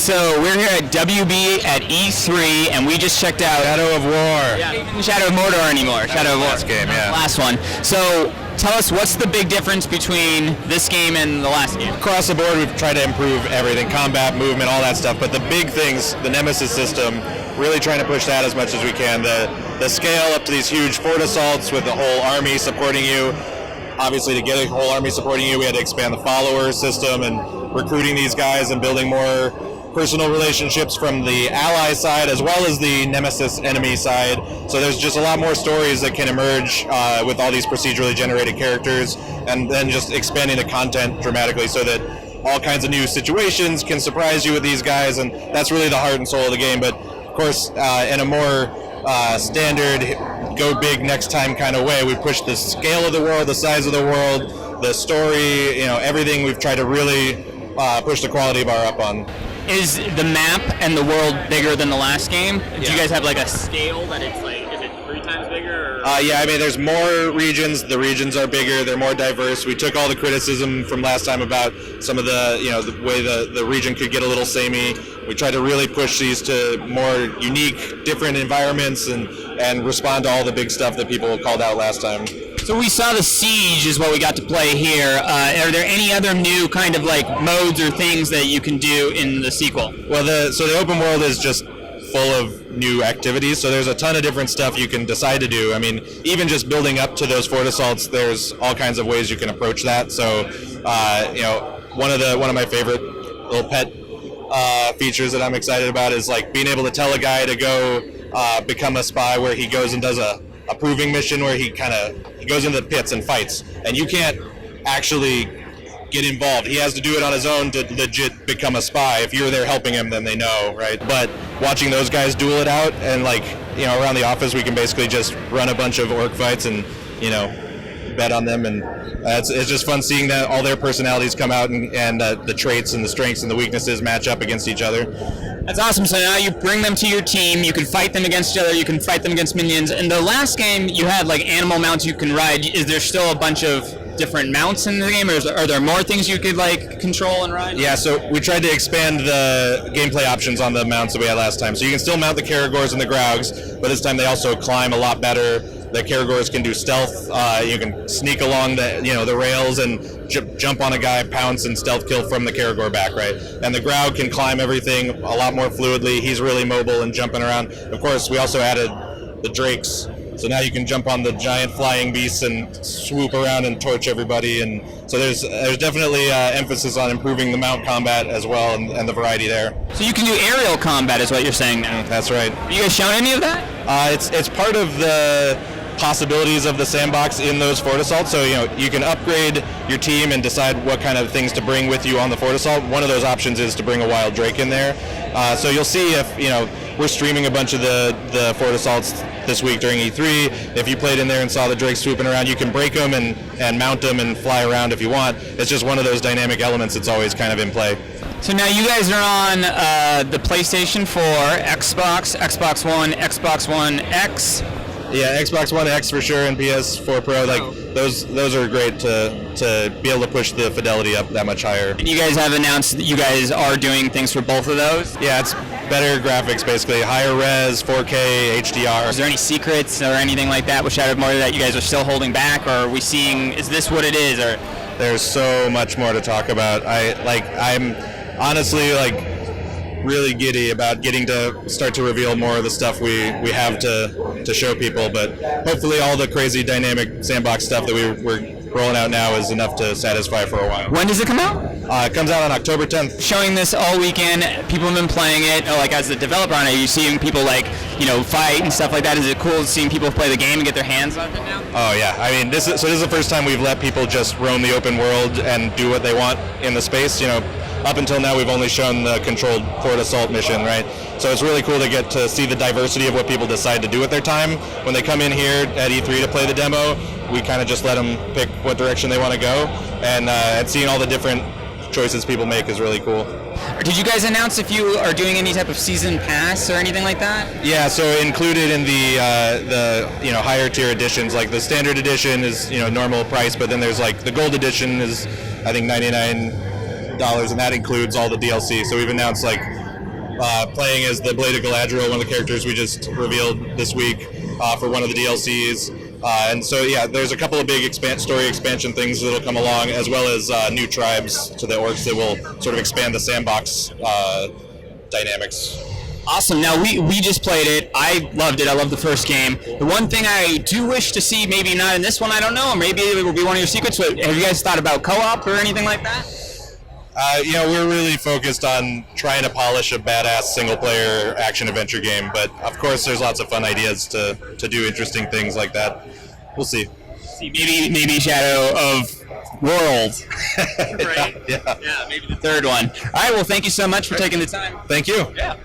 so we're here at WB at E3, and we just checked out Shadow of War. Yeah, not even Shadow of Mordor anymore. Shadow of War. Last game, yeah. Last one. So tell us, what's the big difference between this game and the last game? Across the board, we've tried to improve everything, combat, movement, all that stuff. But the big things, the Nemesis system, really trying to push that as much as we can. The scale up to these huge fort assaults with the whole army supporting you. Obviously, to get a whole army supporting you, we had to expand the follower system and recruiting these guys and building more personal relationships from the ally side as well as the Nemesis enemy side. So there's just a lot more stories that can emerge with all these procedurally generated characters, and then just expanding the content dramatically so that all kinds of new situations can surprise you with these guys, and that's really the heart and soul of the game. But of course, in a more standard go big next time kind of way, we push the scale of the world, the size of the world, the story, everything. We've tried to really push the quality bar up on. Is the map and the world bigger than the last game? Yeah. Do you guys have like a scale that it's like, is it 3 times bigger? Or? Yeah, I mean, there's more regions. The regions are bigger. They're more diverse. We took all the criticism from last time about some of the, the way the region could get a little samey. We tried to really push these to more unique, different environments and respond to all the big stuff that people called out last time. So we saw the Siege is what we got to play here. Are there any other new kind of like modes or things that you can do in the sequel? Well, the open world is just full of new activities, so there's a ton of different stuff you can decide to do. I mean, even just building up to those fort assaults, there's all kinds of ways you can approach that. So, one of my favorite little pet features that I'm excited about is like being able to tell a guy to go become a spy, where he goes and does a proving mission where he goes into the pits and fights, and you can't actually get involved. He has to do it on his own to legit become a spy. If you're there helping him, then they know, right? But watching those guys duel it out, and around the office, we can basically just run a bunch of orc fights and bet on them, and it's just fun seeing that all their personalities come out and the traits and the strengths and the weaknesses match up against each other. That's awesome. So now you bring them to your team, you can fight them against each other, you can fight them against minions. In the last game, you had like animal mounts you can ride. Is there still a bunch of different mounts in the game, or are there more things you could like control and ride? Yeah, so we tried to expand the gameplay options on the mounts that we had last time. So you can still mount the Caragors and the Graugs, but this time they also climb a lot better. The Caragors can do stealth. You can sneak along the rails and jump on a guy, pounce, and stealth kill from the Caragor back, right? And the Graug can climb everything a lot more fluidly. He's really mobile and jumping around. Of course, we also added the Drakes, so now you can jump on the giant flying beasts and swoop around and torch everybody. And so there's definitely emphasis on improving the mount combat as well, and the variety there. So you can do aerial combat, is what you're saying now. That's right. Have you guys shown any of that? It's part of the possibilities of the sandbox in those fort assaults. So you can upgrade your team and decide what kind of things to bring with you on the fort assault. One of those options is to bring a wild drake in there. So you'll see if we're streaming a bunch of the fort assaults this week during E3. If you played in there and saw the drakes swooping around, you can break them and mount them and fly around if you want. It's just one of those dynamic elements that's always kind of in play. So now you guys are on the PlayStation 4, Xbox, Xbox One, Xbox One X. Yeah, Xbox One X for sure, and PS4 Pro. Those are great to be able to push the fidelity up that much higher. And you guys have announced that you guys are doing things for both of those? Yeah, it's better graphics, basically. Higher res, 4K, HDR. Is there any secrets or anything like that with Shadow of Mordor that you guys are still holding back, or are we seeing, is this what it is? Or there's so much more to talk about. I'm honestly really giddy about getting to start to reveal more of the stuff we have to show people, but hopefully all the crazy dynamic sandbox stuff that we're rolling out now is enough to satisfy for a while. When does it come out? It comes out on October 10th. Showing this all weekend, people have been playing it, as the developer on it, are you seeing people fight and stuff like that? Is it cool seeing people play the game and get their hands on it now? Oh yeah, I mean this is the first time we've let people just roam the open world and do what they want in the space. Up until now, we've only shown the controlled fort assault mission, right? So it's really cool to get to see the diversity of what people decide to do with their time. When they come in here at E3 to play the demo, we kind of just let them pick what direction they want to go, and seeing all the different choices people make is really cool. Did you guys announce if you are doing any type of season pass or anything like that? Yeah, so included in the higher tier editions, like the standard edition is normal price, but then there's the gold edition is I think $99, and that includes all the DLC. So we've announced playing as the Blade of Galadriel, one of the characters we just revealed this week for one of the DLCs. And so, yeah, there's a couple of big story expansion things that'll come along, as well as new tribes to the orcs that will sort of expand the sandbox dynamics. Awesome. Now, we just played it. I loved it. I loved the first game. The one thing I do wish to see, maybe not in this one, I don't know, or maybe it will be one of your secrets, but have you guys thought about co-op or anything like that? We're really focused on trying to polish a badass single-player action-adventure game, but of course there's lots of fun ideas to do interesting things like that. We'll see. Maybe Shadow of World. Right? Yeah. Yeah, maybe the third one. All right, well, thank you so much for taking the time. Thank you. Yeah.